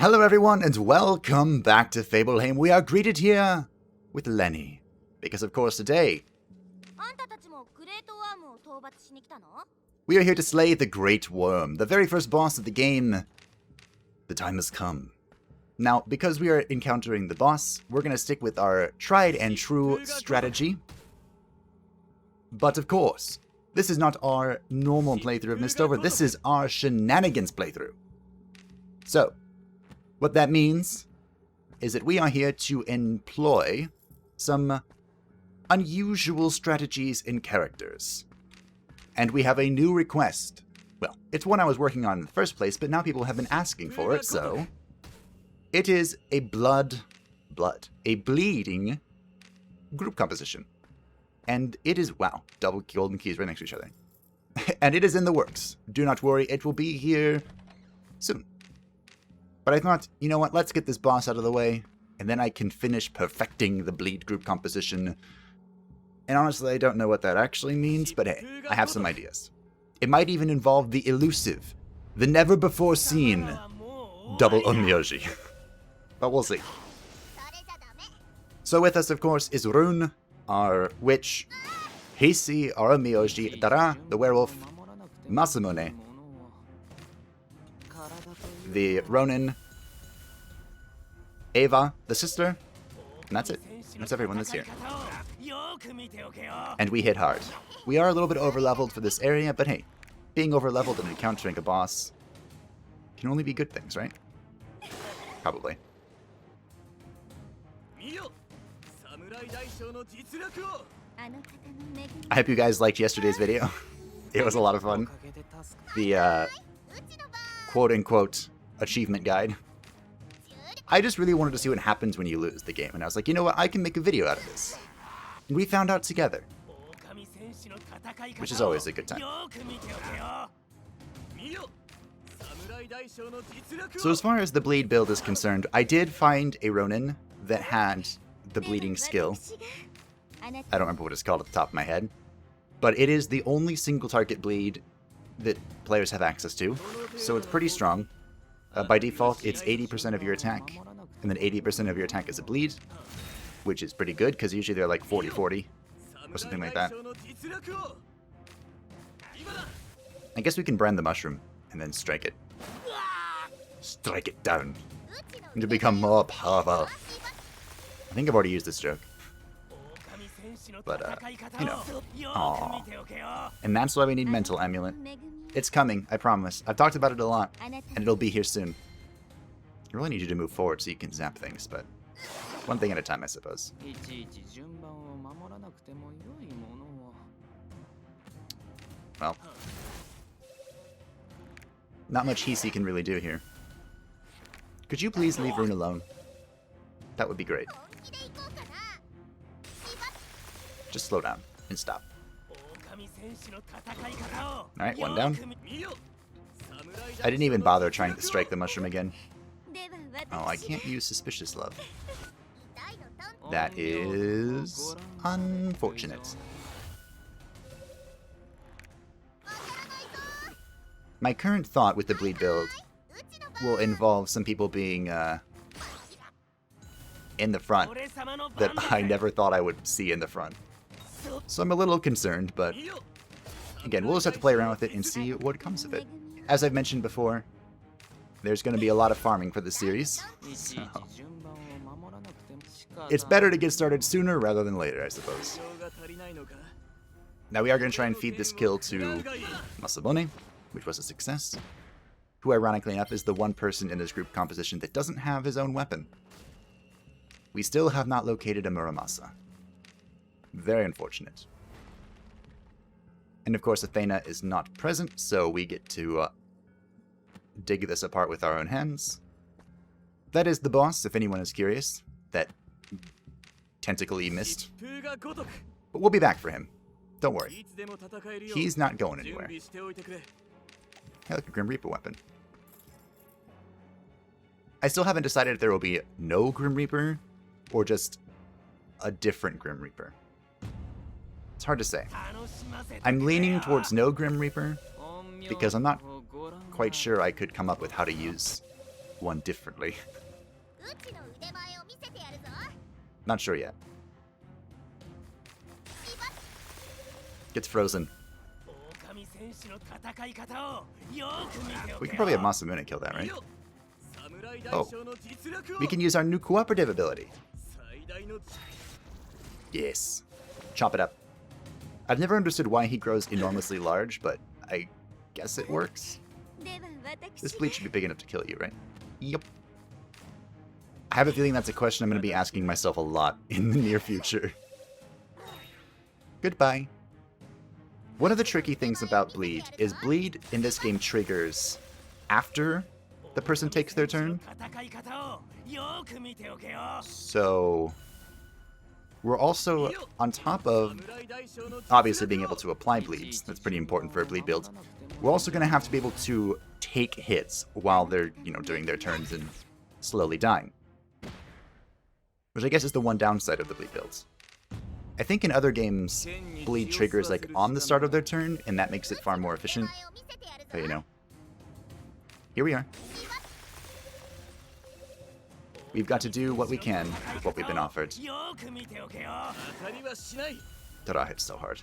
Hello everyone and welcome back to Fableheimr. We are greeted here with Lenny. Because of course today, we are here to slay the Great Worm, the very first boss of the game. The time has come. Now, because we are encountering the boss, we're going to stick with our tried and true strategy. But of course, this is not our normal playthrough of MISTOVER, this is our Shenanigans playthrough. So, what that means is that we are here to employ some unusual strategies and characters. And we have a new request. Well, it's one I was working on in the first place, but now people have been asking for it, so... It is a bleeding group composition. And it is, wow, double golden keys right next to each other. And it is in the works. Do not worry, it will be here soon. But I thought, you know what, let's get this boss out of the way, and then I can finish perfecting the bleed group composition. And honestly, I don't know what that actually means, but hey, I have some ideas. It might even involve the elusive, the never-before-seen double unveiled. But we'll see. So with us, of course, is Rune, our witch, Heisi, our unveiled, Dara, the werewolf, Masamune, the Ronin, Ava, the sister, and that's it. That's everyone that's here. And we hit hard. We are a little bit over-leveled for this area, but hey, being over-leveled and encountering a boss can only be good things, right? Probably. I hope you guys liked yesterday's video. It was a lot of fun. The, quote-unquote achievement guide. I just really wanted to see what happens when you lose the game, and I was like, you know what, I can make a video out of this. And we found out together. Which is always a good time. So as far as the bleed build is concerned, I did find a Ronin that had the bleeding skill. I don't remember what it's called at the top of my head. But it is the only single target bleed that players have access to, so it's pretty strong. By default, it's 80% of your attack, and then 80% of your attack is a bleed, which is pretty good, because usually they're like 40-40, or something like that. I guess we can brand the mushroom, and then strike it. Strike it down, and to become more powerful. I think I've already used this joke. But, you know. Aww. And that's why we need Mental Amulet. It's coming, I promise. I've talked about it a lot, and it'll be here soon. I really need you to move forward so you can zap things, but one thing at a time, I suppose. Well. Not much Heisi can really do here. Could you please leave Rune alone? That would be great. Just slow down and stop. Alright, one down. I didn't even bother trying to strike the mushroom again. Oh, I can't use Suspicious Love. That is unfortunate. My current thought with the bleed build will involve some people being in the front that I never thought I would see in the front. So I'm a little concerned, but again, we'll just have to play around with it and see what comes of it. As I've mentioned before, there's going to be a lot of farming for this series, so it's better to get started sooner rather than later, I suppose. Now we are going to try and feed this kill to Masamune, which was a success, who ironically enough is the one person in this group composition that doesn't have his own weapon. We still have not located a Muramasa. Very unfortunate. And of course, Athena is not present, so we get to dig this apart with our own hands. That is the boss, if anyone is curious. That tentacle-y mist. But we'll be back for him. Don't worry. He's not going anywhere. Hey, look, a Grim Reaper weapon. I still haven't decided if there will be no Grim Reaper, or just a different Grim Reaper. It's hard to say. I'm leaning towards no Grim Reaper, because I'm not quite sure I could come up with how to use one differently. Not sure yet. Gets frozen. We can probably have Masamune kill that, right? Oh. We can use our new cooperative ability. Yes. Chop it up. I've never understood why he grows enormously large, but I guess it works. This bleach should be big enough to kill you, right? Yep. I have a feeling that's a question I'm going to be asking myself a lot in the near future. Goodbye. One of the tricky things about bleed is bleed in this game triggers after the person takes their turn. So we're also, on top of obviously being able to apply bleeds, that's pretty important for a bleed build, we're also going to have to be able to take hits while they're, doing their turns and slowly dying. Which I guess is the one downside of the bleed builds. I think in other games, bleed triggers like on the start of their turn, and that makes it far more efficient. But here we are. We've got to do what we can with what we've been offered. Tara hits so hard.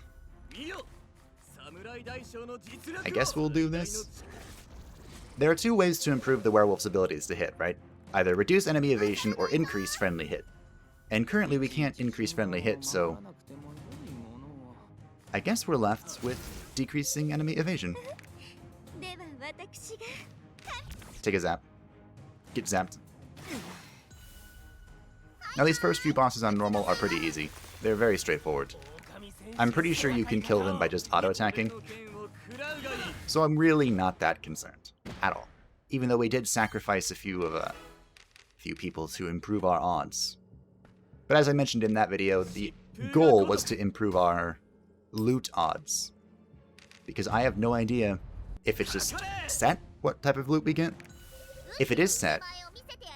I guess we'll do this. There are two ways to improve the werewolf's abilities to hit, right? Either reduce enemy evasion or increase friendly hit. And currently we can't increase friendly hit, so I guess we're left with decreasing enemy evasion. Take a zap. Get zapped. Now these first few bosses on normal are pretty easy. They're very straightforward. I'm pretty sure you can kill them by just auto-attacking. So I'm really not that concerned. At all. Even though we did sacrifice a few people to improve our odds. But as I mentioned in that video, the goal was to improve our loot odds. Because I have no idea if it's just set what type of loot we get. If it is set,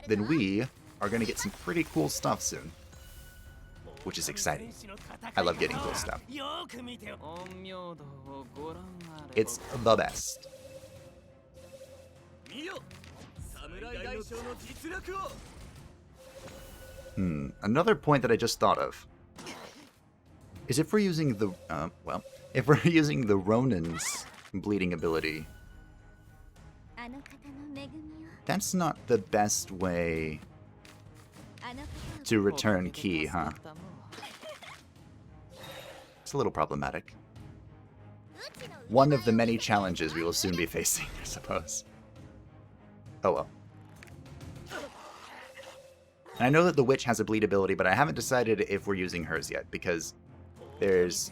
then we are going to get some pretty cool stuff soon. Which is exciting. I love getting cool stuff. It's the best. Another point that I just thought of is if we're using the, if we're using the Ronin's bleeding ability, that's not the best way to return ki, huh? It's a little problematic. One of the many challenges we will soon be facing, I suppose. Oh well. And I know that the witch has a bleed ability, but I haven't decided if we're using hers yet, because there's...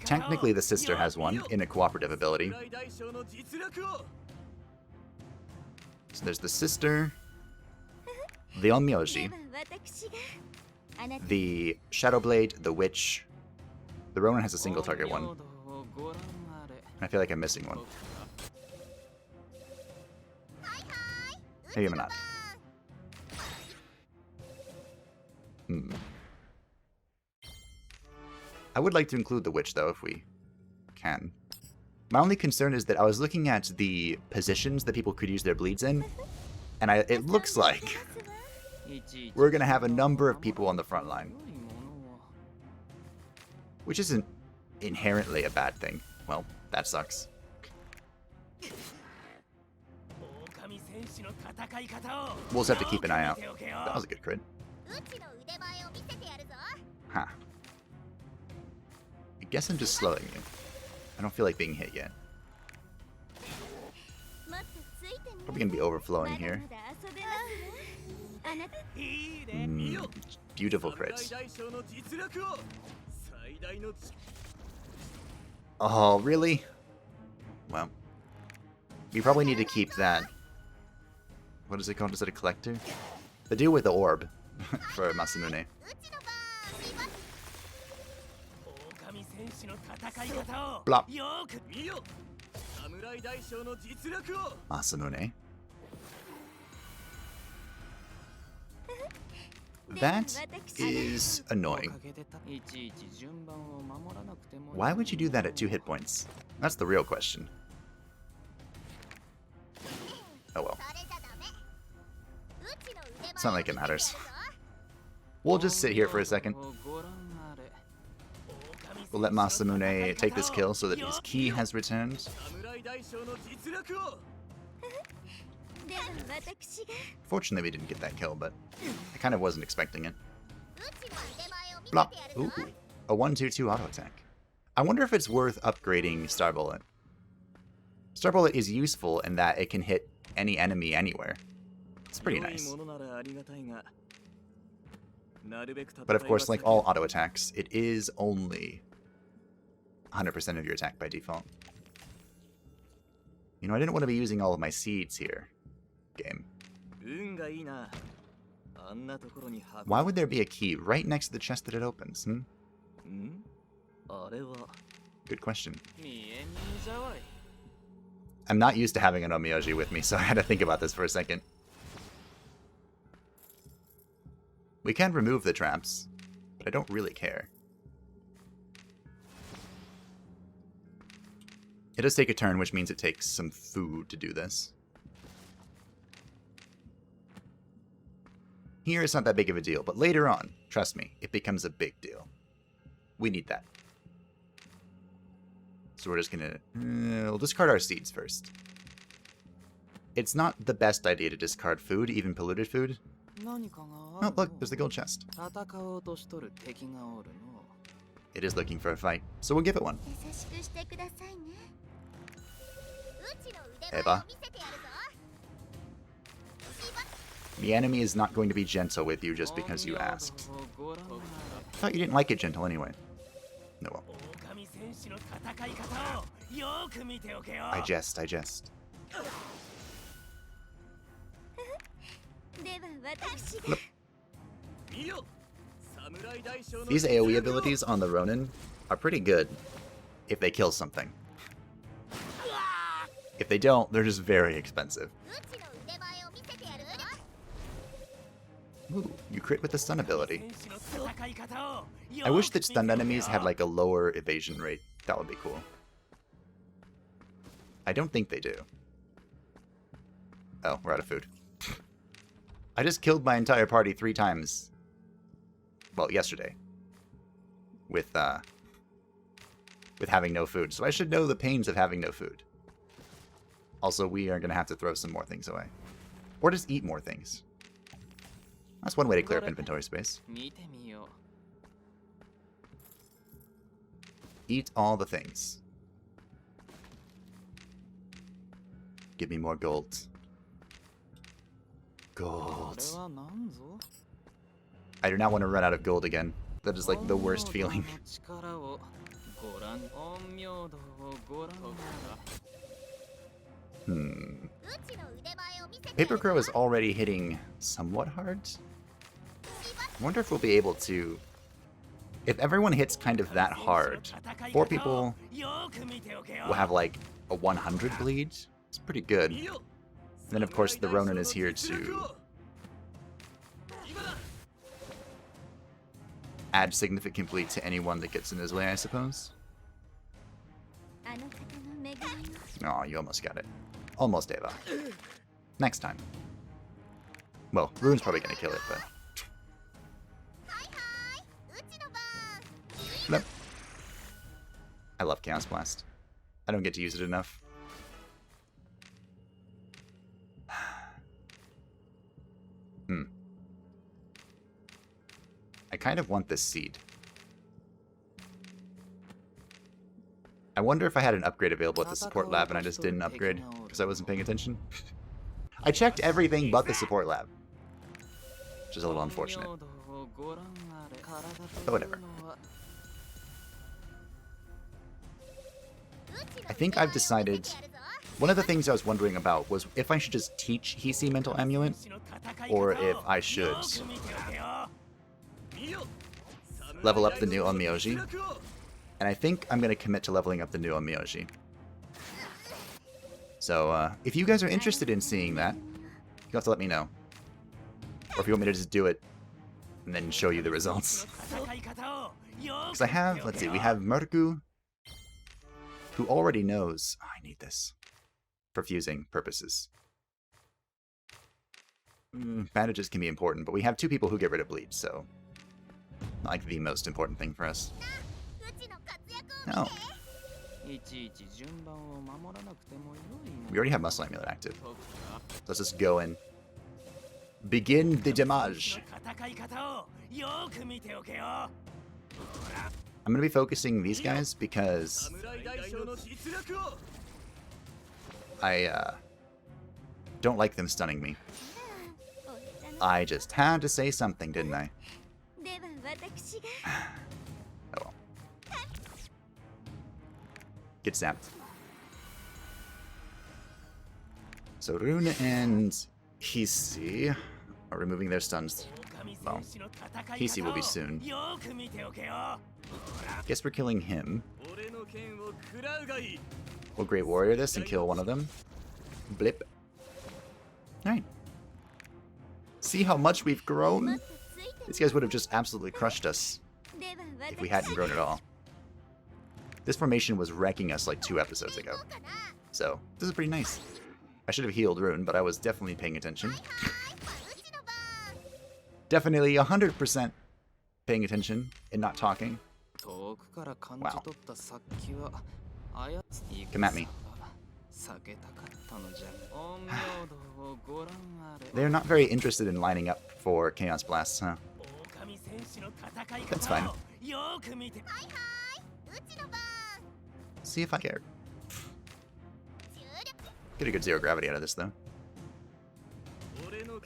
Technically the sister has one in a cooperative ability. So there's the sister, the Onmyoji, the Shadow Blade, the witch. The Ronin has a single target one. I feel like I'm missing one. Maybe I'm not. I would like to include the witch, though, if we can. My only concern is that I was looking at the positions that people could use their bleeds in, and it looks like we're going to have a number of people on the front line. Which isn't inherently a bad thing. Well, that sucks. We'll just have to keep an eye out. That was a good crit. Huh. I guess I'm just slowing you. I don't feel like being hit yet. Probably gonna be overflowing here. Beautiful crits. Oh, really? Well, we probably need to keep that. What is it called? Is it a collector? The deal with the orb for Masamune. Blop. Masamune. That is annoying. Why would you do that at 2 hit points? That's the real question. Oh well. not like it matters. We'll just sit here for a second. We'll let Masamune take this kill so that his key has returned. Fortunately, we didn't get that kill, but I kind of wasn't expecting it. Blah. Ooh. A 1-2-2 auto attack. I wonder if it's worth upgrading Star Bullet. Star Bullet is useful in that it can hit any enemy anywhere. It's pretty nice. But of course, like all auto attacks, it is only 100% of your attack by default. You know, I didn't want to be using all of my seeds here. Game. Why would there be a key right next to the chest that it opens, Good question. I'm not used to having an Onmyoji with me, so I had to think about this for a second. We can remove the traps, but I don't really care. It does take a turn, which means it takes some food to do this. Here, it's not that big of a deal, but later on, trust me, it becomes a big deal. We need that. So we're just gonna... we'll discard our seeds first. It's not the best idea to discard food, even polluted food. Oh, look, there's the gold chest. It is looking for a fight, so we'll give it one. Eva. The enemy is not going to be gentle with you just because you asked. I thought you didn't like it gentle anyway. No, well. I jest, I jest. Look. These AoE abilities on the Ronin are pretty good if they kill something. If they don't, they're just very expensive. Ooh, you crit with the stun ability. I wish that stunned enemies had like a lower evasion rate. That would be cool. I don't think they do. Oh, we're out of food. I just killed my entire party 3 times. Well, yesterday. With having no food. So I should know the pains of having no food. Also, we are going to have to throw some more things away. Or just eat more things. That's one way to clear up inventory space. Eat all the things. Give me more gold. Gold. I do not want to run out of gold again. That is like the worst feeling. Paper Crow is already hitting somewhat hard. I wonder if we'll be able to... If everyone hits kind of that hard, 4 people will have like a 100 bleed. It's pretty good. And then of course the Ronin is here to add significant bleed to anyone that gets in his way, I suppose. Oh, you almost got it. Almost, Eva. Next time. Well, Rune's probably gonna kill it, but... Nope. I love Chaos Blast. I don't get to use it enough. I kind of want this seed. I wonder if I had an upgrade available at the support lab and I just didn't upgrade because I wasn't paying attention. I checked everything but the support lab. Which is a little unfortunate. But whatever. I think I've decided... One of the things I was wondering about was if I should just teach Hisei Mental Amulet, or if I should level up the new Onmyoji. And I think I'm going to commit to leveling up the new Onmyoji. So, if you guys are interested in seeing that, you'll have to let me know. Or if you want me to just do it, and then show you the results. Because I have, let's see, we have Merku, who already knows... Oh, I need this. For fusing purposes. Bandages can be important, but we have 2 people who get rid of bleed, so... Not like the most important thing for us. No. We already have Muscle Amulet active. Let's just go and begin the damage. I'm going to be focusing these guys because I don't like them stunning me. I just had to say something, didn't I? Oh well. Get zapped. So Rune and Hisi are removing their stuns. Well, Hisi will be soon. Guess we're killing him. We'll Great Warrior this and kill one of them. Blip. Alright. See how much we've grown? These guys would have just absolutely crushed us if we hadn't grown at all. This formation was wrecking us like 2 episodes ago. So, this is pretty nice. I should have healed Rune, but I was definitely paying attention. Definitely 100% paying attention and not talking. Wow. Come at me. They're not very interested in lining up for Chaos Blasts, huh? That's fine. See if I care. Get a good 0 gravity out of this, though.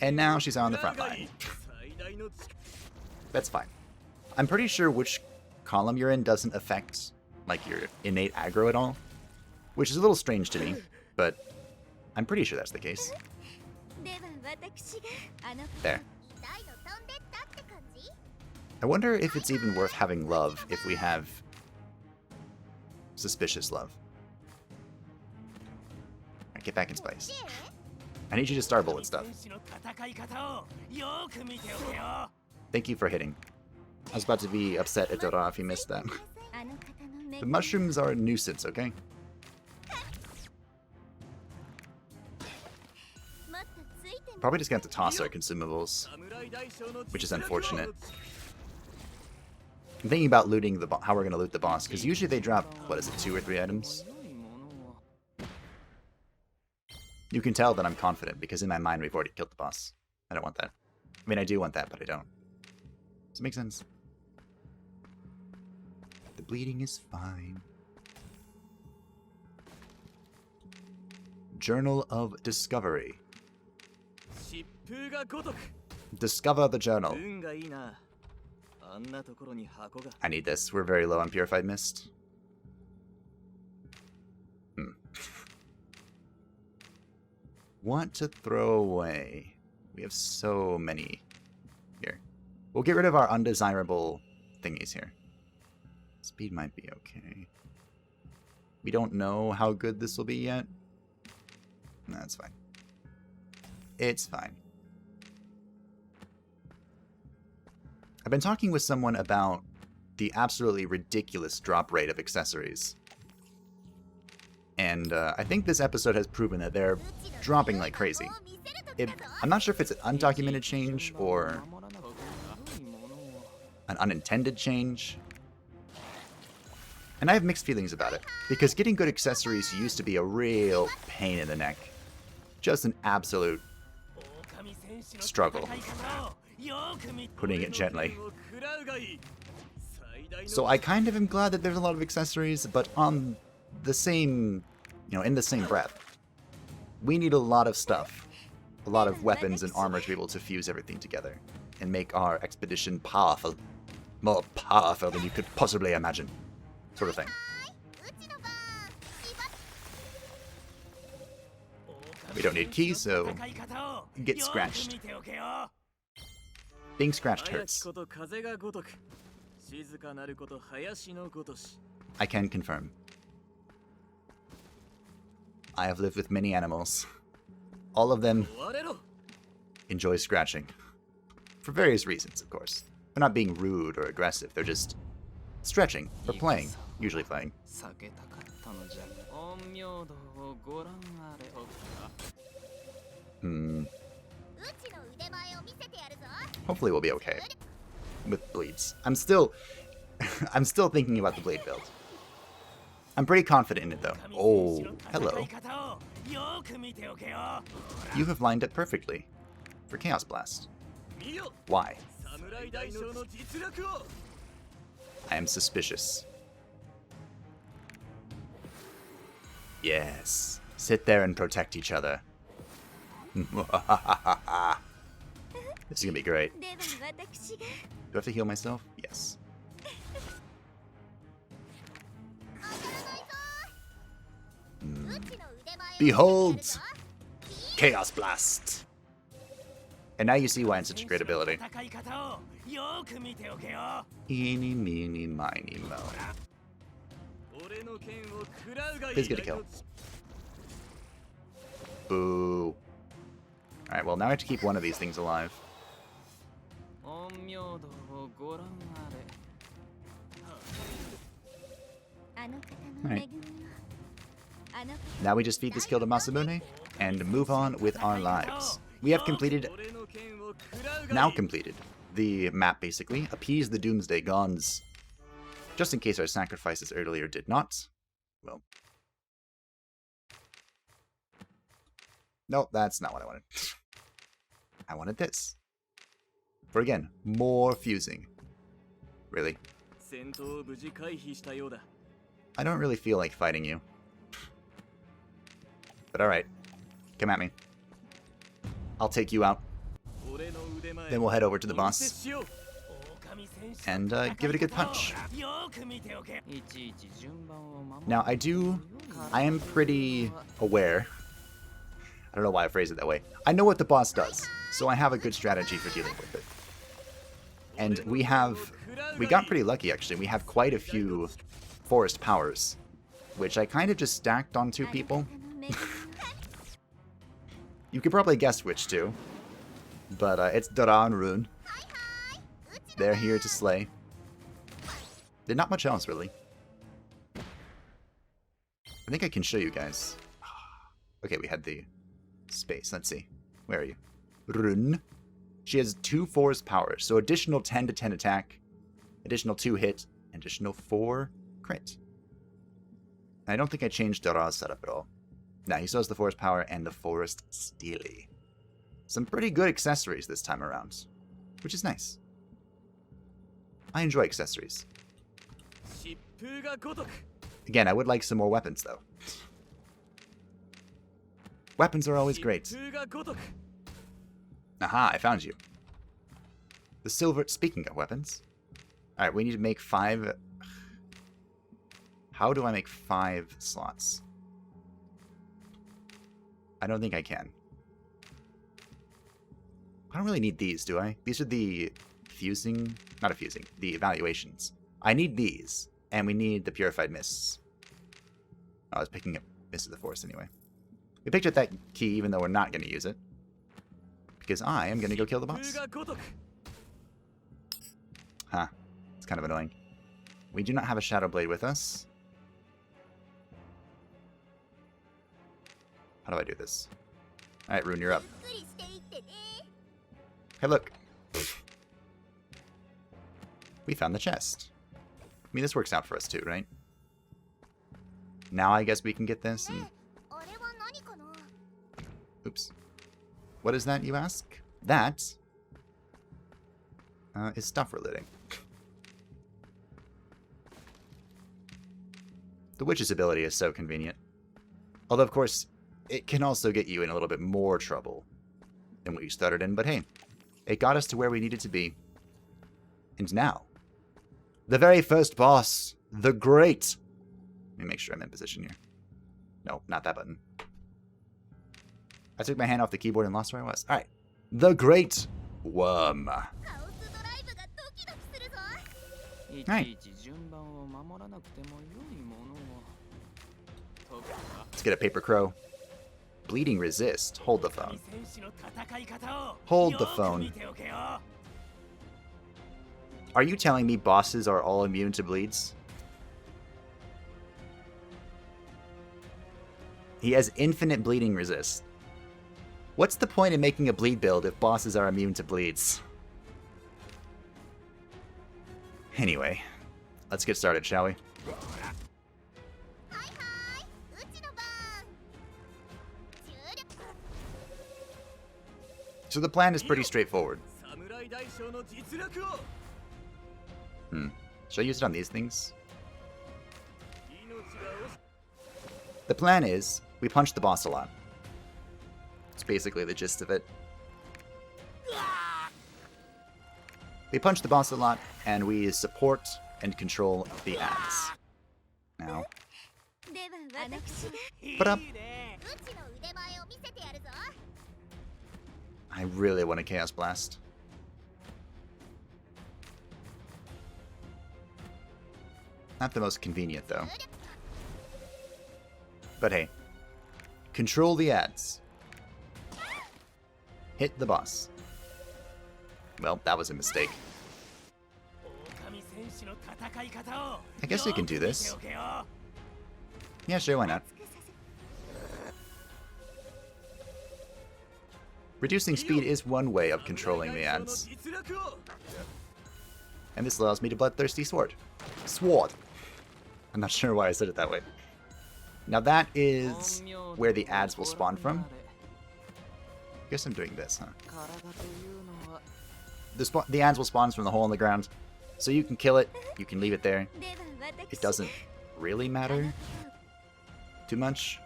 And now she's on the front line. That's fine. I'm pretty sure which column you're in doesn't affect, like, your innate aggro at all. Which is a little strange to me, but I'm pretty sure that's the case. There. I wonder if it's even worth having love if we have suspicious love. Alright, get back in space. I need you to star bullet stuff. Thank you for hitting. I was about to be upset at Dora if he missed that. The mushrooms are a nuisance, okay? Probably just gonna have to toss our consumables, which is unfortunate. I'm thinking about looting the how we're gonna loot the boss, because usually they drop, what is it, 2 or 3 items? You can tell that I'm confident, because in my mind we've already killed the boss. I don't want that. I mean, I do want that, but I don't. Does it make sense? The bleeding is fine. Journal of Discovery. Discover the journal. I need this. We're very low on Purified Mist. Want to throw away. We have so many here. We'll get rid of our undesirable thingies here. Speed might be okay. We don't know how good this will be yet. No, that's fine. It's fine. I've been talking with someone about the absolutely ridiculous drop rate of accessories. And I think this episode has proven that they're dropping like crazy. I'm not sure if it's an undocumented change or an unintended change. And I have mixed feelings about it, because getting good accessories used to be a real pain in the neck. Just an absolute struggle, putting it gently. So I kind of am glad that there's a lot of accessories, but on the same, in the same breath, we need a lot of stuff. A lot of weapons and armor to be able to fuse everything together and make our expedition powerful. More powerful than you could possibly imagine. Sort of thing. We don't need keys, so get scratched. Being scratched hurts. I can confirm. I have lived with many animals. All of them enjoy scratching. For various reasons, of course. They're not being rude or aggressive, they're just stretching or playing. Usually playing. Hopefully we'll be okay with bleeds. I'm still thinking about the blade build. I'm pretty confident in it though. Oh, hello. You have lined up perfectly for Chaos Blast. Why? I am suspicious. Yes. Sit there and protect each other. This is gonna be great. Do I have to heal myself? Yes. Behold! Chaos Blast! And now you see why it's such a great ability. Eeny, meeny, miny, mo. Please get a kill. Boo. Alright, well now I have to keep one of these things alive. Alright. Now we just feed this kill to Masamune and move on with our lives. We have completed, the map basically. Appease the Doomsday Gods. Just in case our sacrifices earlier did not. Well. No, that's not what I wanted. I wanted this. For again, more fusing. Really? I don't really feel like fighting you. But alright. Come at me. I'll take you out. Then we'll head over to the boss. And give it a good punch. Now I am pretty aware. I don't know why I phrased it that way. I know what the boss does, so I have a good strategy for dealing with it. And we got pretty lucky actually. We have quite a few forest powers, which I kind of just stacked on 2 people. You could probably guess which 2. But it's Dara and Rune. They're here to slay. There's not much else, really. I think I can show you guys. Okay, we had the space. Let's see. Where are you? Rune. She has 2 forest powers, so additional 10 to 10 attack, additional 2 hit, additional 4 crit. I don't think I changed Dara's setup at all. Nah, he still has the forest power and the forest steely. Some pretty good accessories this time around, which is nice. I enjoy accessories. Again, I would like some more weapons, though. Weapons are always great. Aha, I found you. The silver... Speaking of weapons. Alright, we need to make 5... How do I make 5 slots? I don't think I can. I don't really need these, do I? These are the fusing... Not a fusing. The evaluations. I need these. And we need the purified mists. Oh, I was picking up Mist of the Forest anyway. We picked up that key even though we're not going to use it. Because I am going to go kill the boss. Huh. It's kind of annoying. We do not have a Shadow Blade with us. How do I do this? Alright, Rune, you're up. Hey, look. We found the chest. I mean, this works out for us too, right? Now I guess we can get this and... Oops. What is that, you ask? That is stuff we're looting. The witch's ability is so convenient. Although, of course, it can also get you in a little bit more trouble than what you started in. But hey, it got us to where we needed to be. And now, the very first boss, the Great... Let me make sure I'm in position here. No, not that button. I took my hand off the keyboard and lost where I was. Alright. The Great Worm. Alright. Let's get a paper crow. Bleeding resist. Hold the phone. Hold the phone. Are you telling me bosses are all immune to bleeds? He has infinite bleeding resist. What's the point in making a bleed build if bosses are immune to bleeds? Anyway, let's get started, shall we? So the plan is pretty straightforward. Should I use it on these things? The plan is, we punch the boss a lot. It's basically the gist of it. We punch the boss a lot, and we support and control the ads. Now. Put up. I really want a Chaos Blast. Not the most convenient, though. But hey. Control the ads. Hit the boss. Well, that was a mistake. I guess we can do this. Yeah, sure, why not? Reducing speed is one way of controlling the ads. And this allows me to Bloodthirsty Sword. Sword! I'm not sure why I said it that way. Now that is where the ads will spawn from. I guess I'm doing this, huh? The ads will spawn from the hole in the ground. So you can kill it, you can leave it there. It doesn't really matter too much.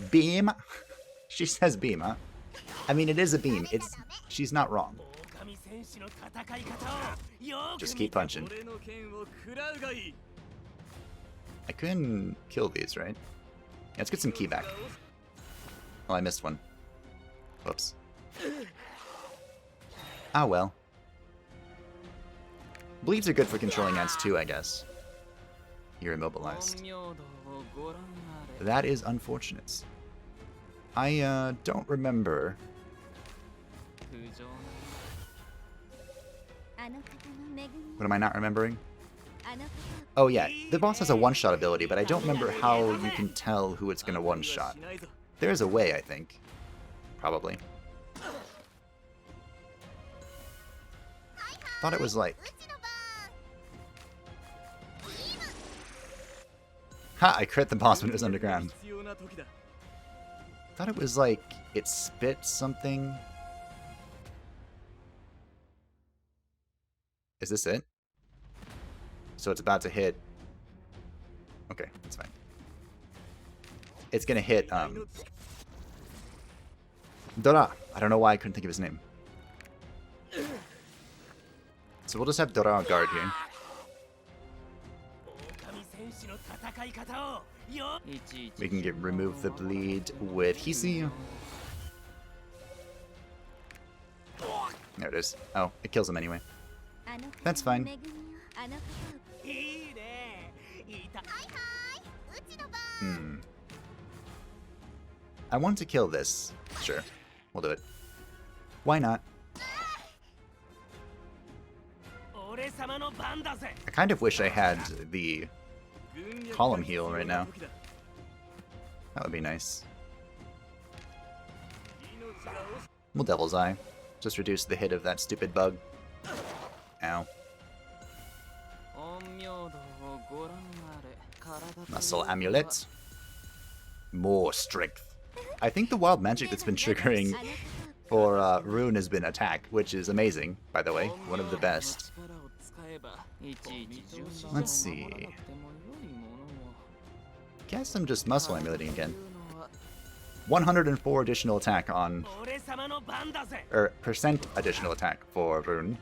Beam? She says beam, huh? I mean, it is a beam. She's not wrong. Just keep punching. I couldn't kill these, right? Yeah, let's get some key back. Oh, I missed one. Whoops. Ah, well. Bleeds are good for controlling ads too, I guess. You're immobilized. That is unfortunate. I don't remember. What am I not remembering? Oh yeah, the boss has a one-shot ability, but I don't remember how you can tell who it's gonna one-shot. There is a way, I think. Probably. Thought it was like... Ha! I crit the boss when it was underground. Thought it was like it spit something. Is this it? So it's about to hit. Okay, that's fine. It's gonna hit Dora. I don't know why I couldn't think of his name. So we'll just have Dora guard here. We can remove the bleed with Hisi. There it is. Oh, it kills him anyway. That's fine. I want to kill this. Sure. We'll do it. Why not? I kind of wish I had the column heal right now. That would be nice. Well, Devil's Eye. Just reduce the hit of that stupid bug. Ow. Muscle Amulet. More strength. I think the wild magic that's been triggering for Rune has been attack, which is amazing, by the way. One of the best. Let's see. Guess I'm just muscle amuleting again. 104 additional attack on... or percent additional attack for Rune.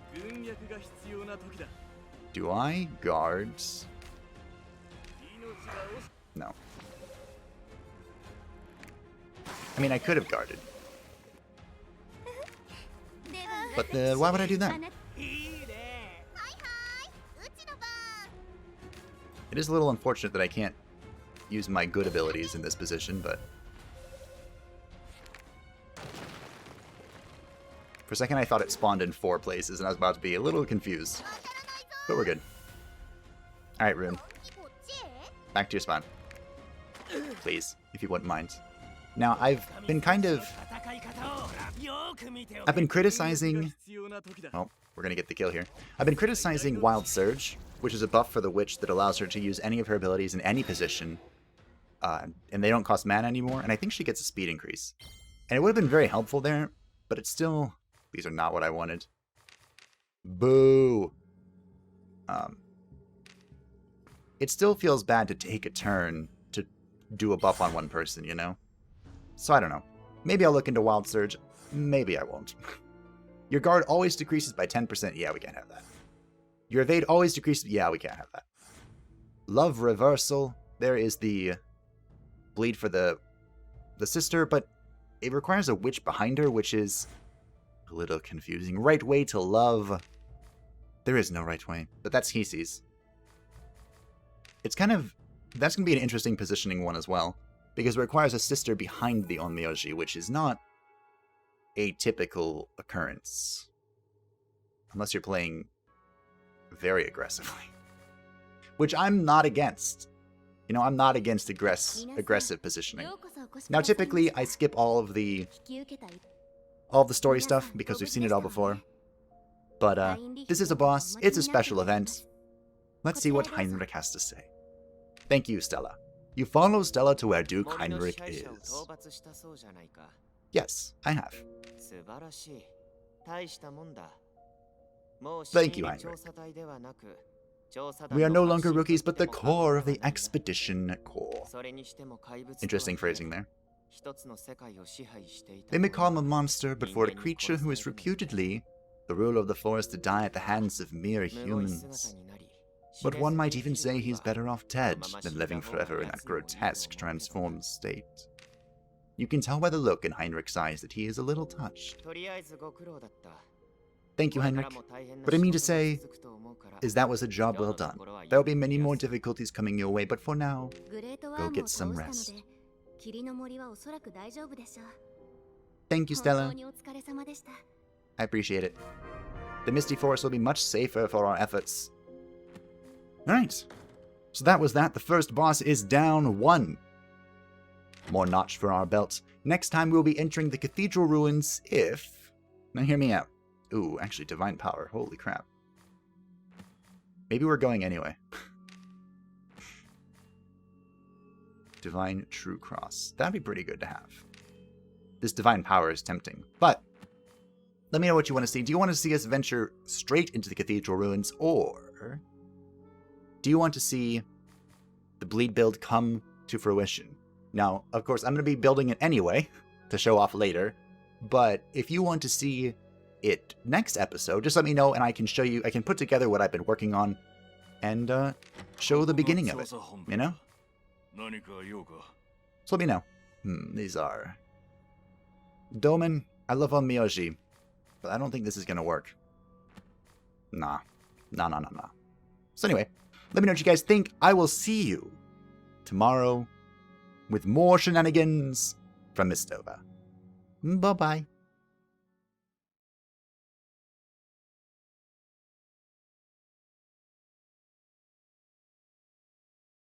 Do I guard? No. I mean, I could have guarded. But why would I do that? It is a little unfortunate that I can't use my good abilities in this position, but... For a second I thought it spawned in 4 places, and I was about to be a little confused. But we're good. Alright, Rune. Back to your spawn. Please, if you wouldn't mind. Now, I've been criticizing... Oh, we're gonna get the kill here. I've been criticizing Wild Surge, which is a buff for the witch that allows her to use any of her abilities in any position. And they don't cost mana anymore, and I think she gets a speed increase. And it would have been very helpful there, but it's still... These are not what I wanted. Boo! It still feels bad to take a turn to do a buff on one person, you know? So I don't know. Maybe I'll look into Wild Surge. Maybe I won't. Your guard always decreases by 10%. Yeah, we can't have that. Your evade always decreases. Yeah, we can't have that. Love Reversal. There is the bleed for the sister, but it requires a witch behind her, which is a little confusing. Right way to love. There is no right way, but that's Hisi's. It's kind of... That's going to be an interesting positioning one as well, because it requires a sister behind the Onmyoji, which is not a typical occurrence. Unless you're playing very aggressively. Which I'm not against. You know, I'm not against aggressive positioning. Now, typically, I skip all of the story stuff, because we've seen it all before. But, this is a boss. It's a special event. Let's see what Heinrich has to say. Thank you, Stella. You follow Stella to where Duke Heinrich is. Yes, I have. Thank you, Heinrich. We are no longer rookies, but the core of the Expedition Corps. Interesting phrasing there. They may call him a monster, but for a creature who is reputedly the ruler of the forest to die at the hands of mere humans. But one might even say he's better off dead than living forever in that grotesque transformed state. You can tell by the look in Heinrich's eyes that he is a little touched. Thank you, Heinrich. What I mean to say is that was a job well done. There will be many more difficulties coming your way, but for now, go get some rest. Thank you, Stella. I appreciate it. The Misty Forest will be much safer for our efforts. Alright. So that was that. The first boss is down 1. More notch for our belt. Next time we'll be entering the cathedral ruins if... Now hear me out. Ooh, actually, divine power. Holy crap. Maybe we're going anyway. Divine True Cross. That'd be pretty good to have. This divine power is tempting. But, let me know what you want to see. Do you want to see us venture straight into the cathedral ruins, or do you want to see the bleed build come to fruition? Now, of course, I'm going to be building it anyway to show off later, but if you want to see it next episode, just let me know and I can show you, I can put together what I've been working on and show the beginning of it, you know? So let me know. These are... Domen, I love Onmyoji, but I don't think this is going to work. Nah. So anyway, let me know what you guys think. I will see you tomorrow with more shenanigans from MISTOVER. Bye-bye.